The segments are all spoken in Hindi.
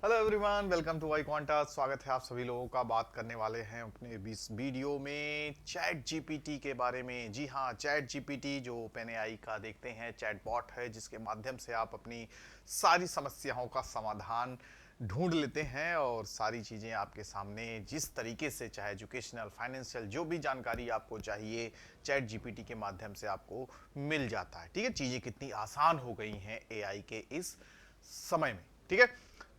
Hello everyone, welcome to Y Quanta. स्वागत है आप सभी लोगों का। बात करने वाले हैं अपने इस वीडियो में चैट जीपीटी के बारे में। जी हाँ, चैट जीपीटी जो ओपन एआई का देखते हैं चैट बॉट है, जिसके माध्यम से आप अपनी सारी समस्याओं का समाधान ढूंढ लेते हैं और सारी चीज़ें आपके सामने जिस तरीके से, चाहे एजुकेशनल, फाइनेंशियल, जो भी जानकारी आपको चाहिए, चैट जीपीटी के माध्यम से आपको मिल जाता है। ठीक है, चीज़ें कितनी आसान हो गई हैं एआई के इस समय में। ठीक है,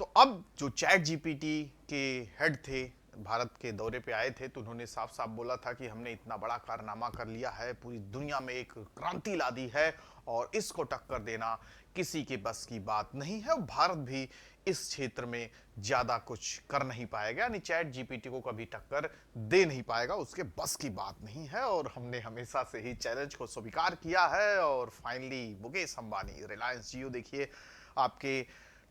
तो अब जो चैट जीपीटी के हेड थे, भारत के दौरे पे आए थे, तो उन्होंने साफ साफ बोला था कि हमने इतना बड़ा कारनामा कर लिया है, पूरी दुनिया में एक क्रांति ला दी है और इसको टक्कर देना किसी के बस की बात नहीं है। और भारत भी इस क्षेत्र में ज्यादा कुछ कर नहीं पाएगा, यानी चैट जीपीटी को कभी टक्कर दे नहीं पाएगा, उसके बस की बात नहीं है। और हमने हमेशा से ही चैलेंज को स्वीकार किया है और फाइनली मुकेश अंबानी, रिलायंस जियो, देखिए आपके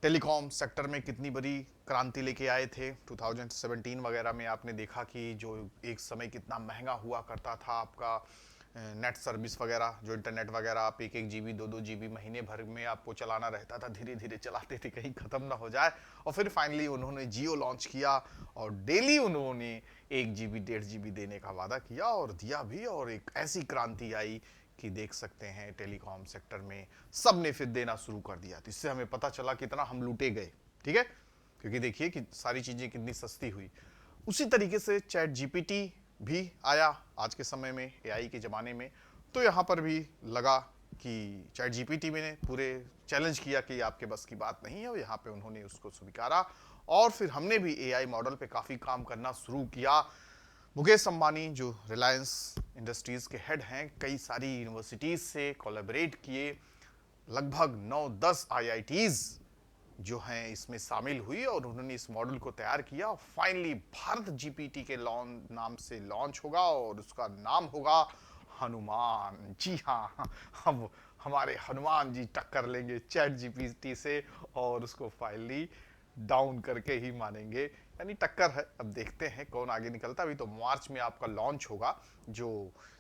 टेलीकॉम सेक्टर में कितनी बड़ी क्रांति लेके आए थे। 2017 वगैरह में आपने देखा कि जो एक समय कितना महंगा हुआ करता था आपका नेट सर्विस वगैरह, जो इंटरनेट वगैरह, आप एक एक जीबी, दो दो जीबी महीने भर में आपको चलाना रहता था, धीरे धीरे चलाते थे कहीं ख़त्म ना हो जाए। और फिर फाइनली उन्होंने जियो लॉन्च किया और डेली उन्होंने 1 जीबी 1.5 जीबी देने का वादा किया और दिया भी, और एक ऐसी क्रांति आई कि देख सकते हैं टेलीकॉम सेक्टर में सब ने फिर देना शुरू कर दिया। तो इससे हमें पता चला कितना हम लूटे गए। ठीक है, क्योंकि देखिए कि सारी चीज़ें कितनी सस्ती हुई। उसी तरीके से चैट जीपीटी भी आया आज के समय में, एआई के ज़माने में। तो यहाँ पर भी लगा कि चैट जीपीटी ने पूरे चैलेंज किया कि आपके बस की बात नहीं है, और यहाँ पे उन्होंने उसको स्वीकारा। और फिर हमने भी एआई मॉडल पे काफ़ी काम करना शुरू किया। मुकेश अंबानी जो रिलायंस इंडस्ट्रीज के हेड हैं, कई सारी यूनिवर्सिटीज से कोलैबोरेट किए, लगभग 9-10 आईआईटीज जो हैं इसमें शामिल हुई और उन्होंने इस मॉडल को तैयार किया। और फाइनली भारत जीपीटी के नाम से लॉन्च होगा और उसका नाम होगा हनुमान। जी हाँ, हम हमारे हनुमान जी टक्कर लेंगे चैट जीपीटी से और उसको फाइनली डाउन करके ही मानेंगे, यानी टक्कर है। अब देखते हैं कौन आगे निकलता है। अभी तो मार्च में आपका लॉन्च होगा जो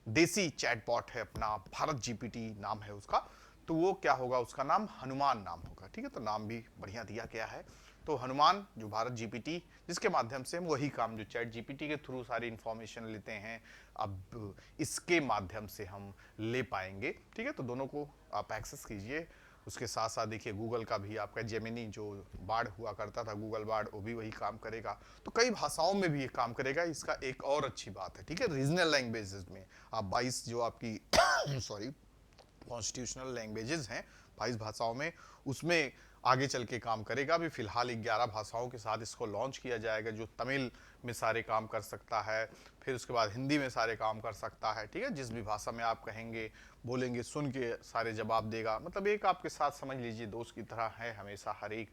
देसी चैटबॉट है अपना, भारत जीपीटी नाम है उसका। तो वो क्या होगा, उसका नाम हनुमान नाम होगा। ठीक है, तो नाम भी बढ़िया दिया गया है। तो हनुमान जो भारत जीपीटी, जिसके माध्यम से हम वही काम जो चैट जीपीटी के थ्रू सारी इंफॉर्मेशन लेते हैं, अब इसके माध्यम से हम ले पाएंगे। ठीक है, तो दोनों को आप एक्सेस कीजिए। उसके साथ साथ देखिए गूगल का भी आपका जेमिनी जो बार्ड हुआ करता था, गूगल बार्ड, वो भी वही काम करेगा। तो कई भाषाओं में भी ये काम करेगा। इसका एक और अच्छी बात है, ठीक है, रीजनल लैंग्वेजेस में आप 22 जो आपकी सॉरी कॉन्स्टिट्यूशनल लैंग्वेजेस हैं 22 भाषाओं में, उसमें आगे चल के काम करेगा। अभी फिलहाल 11 भाषाओं के साथ इसको लॉन्च किया जाएगा, जो तमिल में सारे काम कर सकता है, फिर उसके बाद हिंदी में सारे काम कर सकता है। ठीक है, जिस भी भाषा में आप कहेंगे, बोलेंगे, सुन के सारे जवाब देगा। मतलब एक आपके साथ समझ लीजिए दोस्त की तरह है, हमेशा हर एक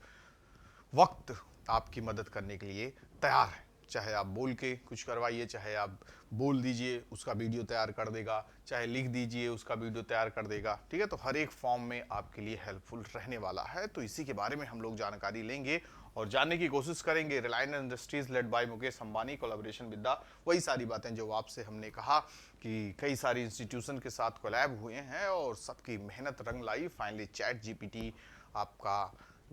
वक्त आपकी मदद करने के लिए तैयार है। चाहे आप बोल के कुछ करवाइए, चाहे आप बोल दीजिए उसका वीडियो तैयार कर देगा, चाहे लिख दीजिए उसका वीडियो तैयार कर देगा। ठीक है, तो हर एक फॉर्म में आपके लिए हेल्पफुल रहने वाला है। तो इसी के बारे में हम लोग जानकारी लेंगे और जानने की कोशिश करेंगे। Reliance industries led by Mukesh Ambani, collaboration with the, वही सारी बातें जो आपसे हमने कहा कि कई सारी इंस्टीट्यूशन के साथ कोलैब हुए हैं और सबकी मेहनत रंग लाई। फाइनली चैट जीपीटी आपका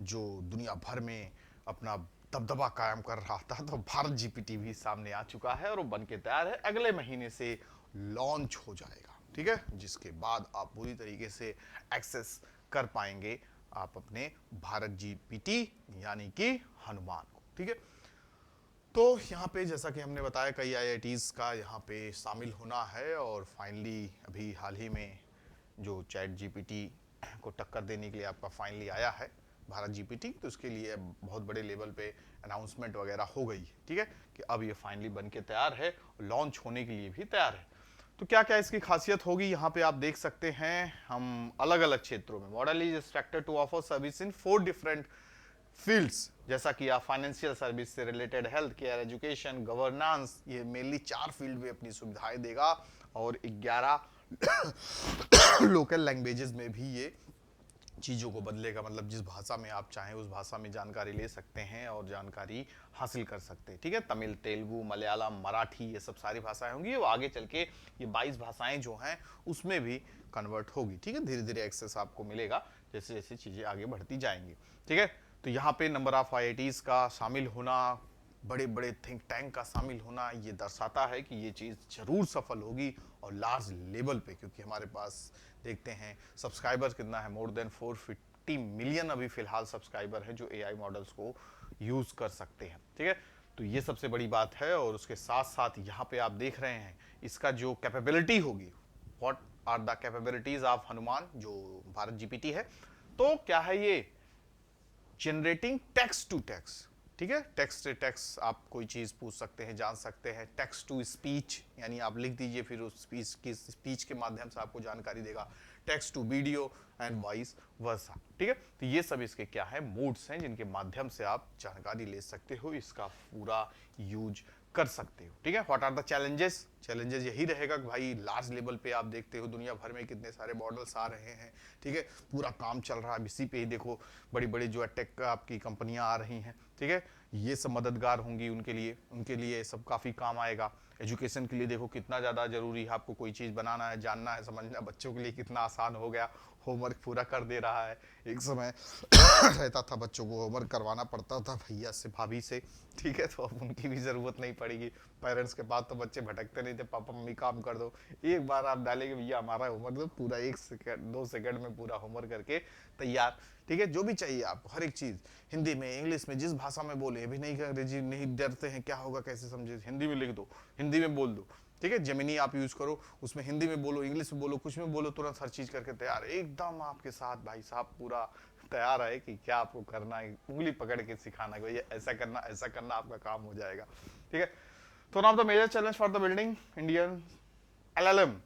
जो दुनिया भर में अपना दबदबा कायम कर रहा था, तो भारत जीपीटी भी सामने आ चुका है और वो बन के तैयार है, अगले महीने से लॉन्च हो जाएगा। ठीक है, जिसके बाद आप पूरी तरीके से एक्सेस कर पाएंगे आप अपने भारत जीपीटी यानी कि हनुमान को। ठीक है, तो यहाँ पे जैसा कि हमने बताया कई आईआईटीज का यहाँ पे शामिल होना है और फाइनली अभी हाल ही में जो चैट जीपीटी को टक्कर देने के लिए आपका फाइनली आया है भारत जीपीटी, तो उसके लिए बहुत बड़े लेवल पे अनाउंसमेंट वगैरह हो गई है। ठीक है, कि अब ये फाइनली बन के तैयार है, लॉन्च होने के लिए भी तैयार है। तो क्या क्या इसकी खासियत होगी, यहाँ पे आप देख सकते हैं। हम अलग अलग क्षेत्रों में, model is expected to offer service in 4 different fields, जैसा कि आप फाइनेंशियल सर्विस से related, health care, education, governance, ये मेनली 4 फील्ड में अपनी सुविधाएं देगा। और 11 लोकल लैंग्वेजेस में भी ये चीज़ों को बदलेगा। मतलब जिस भाषा में आप चाहें उस भाषा में जानकारी ले सकते हैं और जानकारी हासिल कर सकते हैं। ठीक है, तमिल, तेलुगु, मलयालम, मराठी, ये सब सारी भाषाएं होंगी। वो आगे चल के ये 22 भाषाएं जो हैं उसमें भी कन्वर्ट होगी। ठीक है, धीरे धीरे एक्सेस आपको मिलेगा जैसे जैसे चीज़ें आगे बढ़ती जाएंगी। ठीक है, तो यहाँ पे नंबर ऑफ आईआईटीज का शामिल होना, बड़े बड़े थिंक टैंक का शामिल होना, ये दर्शाता है कि ये चीज़ जरूर सफल होगी और लार्ज लेवल पे, क्योंकि हमारे पास देखते हैं सब्सक्राइबर्स कितना है, मोर देन 450 मिलियन अभी फिलहाल सब्सक्राइबर है जो एआई मॉडल्स को यूज़ कर सकते हैं। ठीक है, तो ये सबसे बड़ी बात है। और उसके साथ साथ यहाँ पे आप देख रहे हैं इसका जो कैपेबिलिटी होगी, what are the capabilities of Hanuman जो भारत जीपीटी है। तो क्या है ये, जनरेटिंग टेक्स्ट टू टेक्स्ट। ठीक है, टेक्स्ट से टेक्स्ट आप कोई चीज़ पूछ सकते हैं, जान सकते हैं। टेक्स्ट टू स्पीच, यानी आप लिख दीजिए फिर उस स्पीच के माध्यम से आपको जानकारी देगा। Text to video and vice versa. ठीक है, तो ये सब इसके क्या है, मोड्स हैं जिनके माध्यम से आप जानकारी ले सकते हो, इसका पूरा यूज कर सकते हो। ठीक है, what are the challenges, challenges यही रहेगा कि भाई लार्ज लेवल पे आप देखते हो दुनिया भर में कितने सारे मॉडल्स आ रहे हैं। ठीक है, पूरा काम चल रहा है इसी पे ही, देखो बड़ी बड़ी जो टेक आपकी कंपनियां आ रही हैं। ठीक है, ये सब मददगार होंगी उनके लिए सब काफ़ी काम आएगा। एजुकेशन के लिए देखो कितना ज़्यादा जरूरी है, आपको कोई चीज़ बनाना है, जानना है, समझना, बच्चों के लिए कितना आसान हो गया, होमवर्क पूरा कर दे रहा है। एक समय रहता था बच्चों को होमवर्क करवाना पड़ता था भैया से, भाभी से। ठीक है, तो अब उनकी भी ज़रूरत नहीं पड़ेगी। पेरेंट्स के पास तो बच्चे भटकते नहीं थे, पापा मम्मी काम कर दो, एक बार आप डालेंगे भैया हमारा होमवर्क, तो पूरा 1 सेकंड 2 सेकंड में पूरा होमवर्क करके तैयार। ठीक है, जो भी चाहिए आपको, हर एक चीज़ हिंदी में, इंग्लिश में, जिस भाषा में बोले, अभी नहीं डरते हैं क्या होगा कैसे समझे, हिंदी में लिख दो, हिंदी में बोल दो। ठीक है, जेमिनी आप यूज करो, उसमें हिंदी में बोलो, इंग्लिश में बोलो, कुछ में बोलो, तुरंत हर चीज करके तैयार, एकदम आपके साथ भाई साहब पूरा तैयार है कि क्या आपको करना है, उंगली पकड़ के सिखाना, भैया ऐसा करना आपका काम हो जाएगा। ठीक है, तो now the major challenge for the building Indian LLM,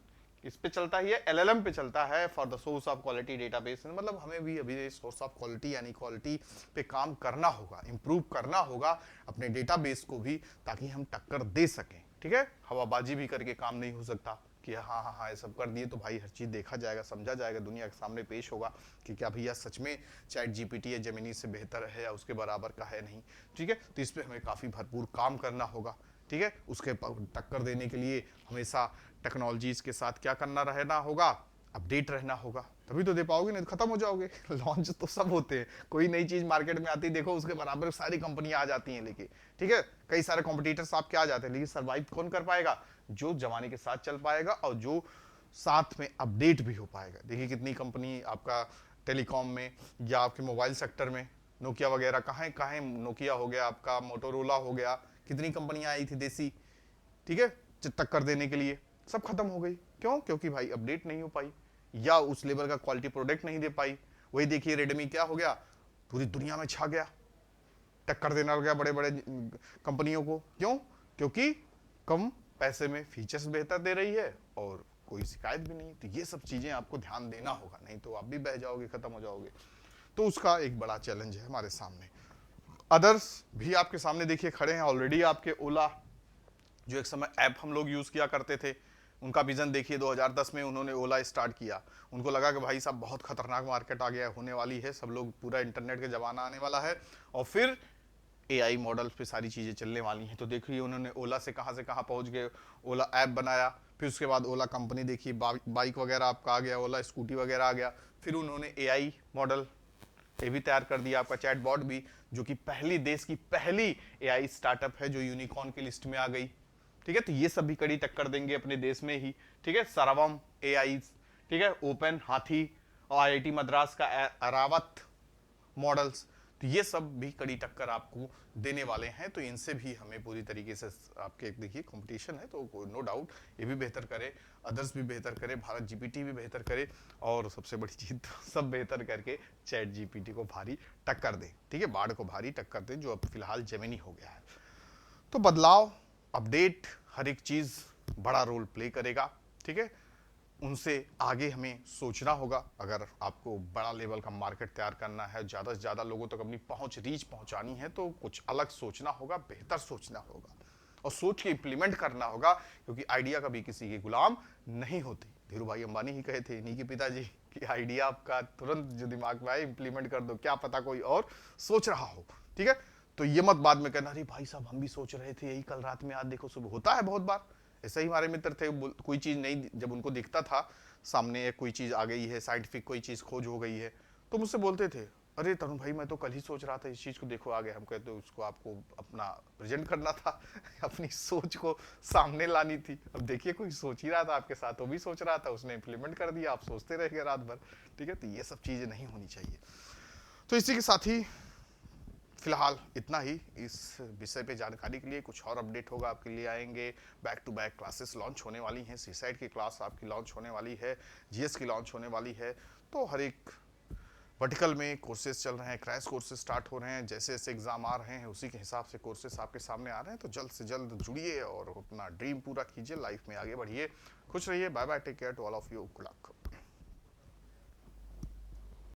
इस पे चलता ही है, एलएलएम पे चलता है for the source of quality database. मतलब हमें भी अभी सोर्स ऑफ क्वालिटी यानी क्वालिटी पे काम करना होगा, इंप्रूव करना होगा अपने डेटाबेस को भी, ताकि हम टक्कर दे सकें। ठीक है, हवाबाजी भी करके काम नहीं हो सकता कि हाँ हाँ हाँ ये सब कर दिए तो भाई हर चीज़ देखा जाएगा, समझा जाएगा, दुनिया के सामने पेश होगा कि क्या भैया सच में चैट जीपीटी या जेमिनी से बेहतर है या उसके बराबर का है नहीं। ठीक है, तो इस पर हमें काफ़ी भरपूर काम करना होगा। ठीक है, उसके टक्कर देने के लिए हमेशा टेक्नोलॉजीज के साथ क्या करना रहना होगा, अपडेट रहना होगा, तभी तो दे पाओगे, नहीं तो खत्म हो जाओगे। लॉन्च तो सब होते हैं, कोई नई चीज मार्केट में आती है देखो उसके बराबर सारी कंपनियां आ जाती हैं लेके। ठीक है, कई सारे कॉम्पिटिटर्स आपके आ जाते हैं, लेकिन सर्वाइव कौन कर पाएगा, जो जमाने के साथ चल पाएगा और जो साथ में अपडेट भी हो पाएगा। देखिए कितनी कंपनी आपका टेलीकॉम में या आपके मोबाइल सेक्टर में, नोकिया वगैरह, कहाँ कहाँ नोकिया हो गया आपका, मोटोरोला हो गया, कितनी कंपनियां आई थी देसी। ठीक है, टक्कर देने के लिए, सब खत्म हो गई। क्यों, क्योंकि भाई अपडेट नहीं हो पाई या उस लेवल का क्वालिटी प्रोडक्ट नहीं दे पाई। वही देखिए रेडमी क्या हो गया, पूरी दुनिया में छा गया, टक्कर देने लग गया बड़े बड़े कंपनियों को। क्यों, क्योंकि कम पैसे में फीचर्स बेहतर दे रही है और कोई शिकायत भी नहीं। तो ये सब चीजें आपको ध्यान देना होगा, नहीं तो आप भी बह जाओगे, खत्म हो जाओगे। तो उसका एक बड़ा चैलेंज है हमारे सामने। अदर्स भी आपके सामने देखिए खड़े हैं ऑलरेडी। आपके ओला जो एक समय ऐप हम लोग यूज किया करते थे, उनका विजन देखिए 2010 में उन्होंने ओला स्टार्ट किया। उनको लगा कि भाई साहब बहुत खतरनाक मार्केट आ गया होने वाली है, सब लोग, पूरा इंटरनेट का जमाना आने वाला है और फिर एआई मॉडल्स पे सारी चीज़ें चलने वाली हैं। तो देखिए उन्होंने ओला से कहाँ पहुंच गए, ओला ऐप बनाया, फिर उसके बाद ओला कंपनी देखिए, बाइक वगैरह आपका आ गया, ओला स्कूटी वगैरह आ गया, फिर उन्होंने एआई मॉडल ये भी तैयार कर दिया, आपका चैट बॉट भी, जो कि देश की पहली एआई स्टार्टअप है जो यूनिकॉर्न की लिस्ट में आ गई। ठीक है, तो ये सब भी कड़ी टक्कर देंगे अपने देश में ही। ठीक है, सरवम एआई, ठीक है, ओपन हाथी और आईआईटी मद्रास का अरावत मॉडल्स, तो ये सब भी कड़ी टक्कर आपको देने वाले हैं। तो इनसे भी हमें पूरी तरीके से, आपके देखिए कंपटीशन है तो नो डाउट ये भी बेहतर करे, अदर्स भी बेहतर करे, भारत जीपीटी भी बेहतर करे और सबसे बड़ी चीज तो सब बेहतर करके चैट जीपीटी को भारी टक्कर दे। ठीक है, बाढ़ को भारी टक्कर दे, जो अब फिलहाल जेमिनी हो गया है। तो बदलाव, अपडेट, हर एक चीज बड़ा रोल प्ले करेगा। ठीक है, उनसे आगे हमें सोचना होगा। अगर आपको बड़ा लेवल का मार्केट तैयार करना है, ज़्यादा से ज़्यादा लोगों तक अपनी रीच पहुंचानी है, तो कुछ अलग सोचना होगा, बेहतर सोचना होगा और सोच के इम्प्लीमेंट करना होगा, क्योंकि आइडिया कभी किसी के गुलाम नहीं होती। धीरू भाई अंबानी ही कहे थे, इन्हीं के पिताजी, कि आइडिया आपका तुरंत जो दिमाग में आए इम्प्लीमेंट कर दो, क्या पता कोई और सोच रहा हो। ठीक है, तो ये मत बाद में कहना, अरे भाई साहब हम भी सोच रहे थे यही कल रात में, आज देखो सुबह। होता है बहुत बार, ऐसे ही हमारे मित्र थे, कोई चीज़ नहीं, जब उनको दिखता था सामने कोई चीज़ आ गई है, साइंटिफिक कोई चीज़ खोज हो गई है, तो मुझसे बोलते थे, अरे तरुण भाई, मैं तो कल ही सोच रहा था इस चीज को, देखो आगे हम कहते उसको आपको अपना प्रेजेंट करना था अपनी सोच को सामने लानी थी। अब देखिए कोई सोच ही रहा था आपके साथ, वो भी सोच रहा था, उसने इम्प्लीमेंट कर दिया, आप सोचते रह गए रात भर। ठीक है, तो ये सब चीजें नहीं होनी चाहिए। तो इसी के साथ ही फिलहाल इतना ही। इस विषय पे जानकारी के लिए कुछ और अपडेट होगा आपके लिए आएंगे। Back to back classes launch होने वाली हैं, सीसाइड की क्लास आपकी लॉन्च होने वाली है, जीएस की लॉन्च होने वाली है। तो हर एक वर्टिकल में कोर्सेज चल रहे हैं, क्रैश कोर्सेज स्टार्ट हो रहे हैं, जैसे जैसे एग्जाम आ रहे हैं उसी के हिसाब से कोर्सेज आपके सामने आ रहे हैं। तो जल्द से जल्द जुड़िए और अपना ड्रीम पूरा कीजिए, लाइफ में आगे बढ़िए। खुश रहिए, bye bye, take care to all of you, good luck.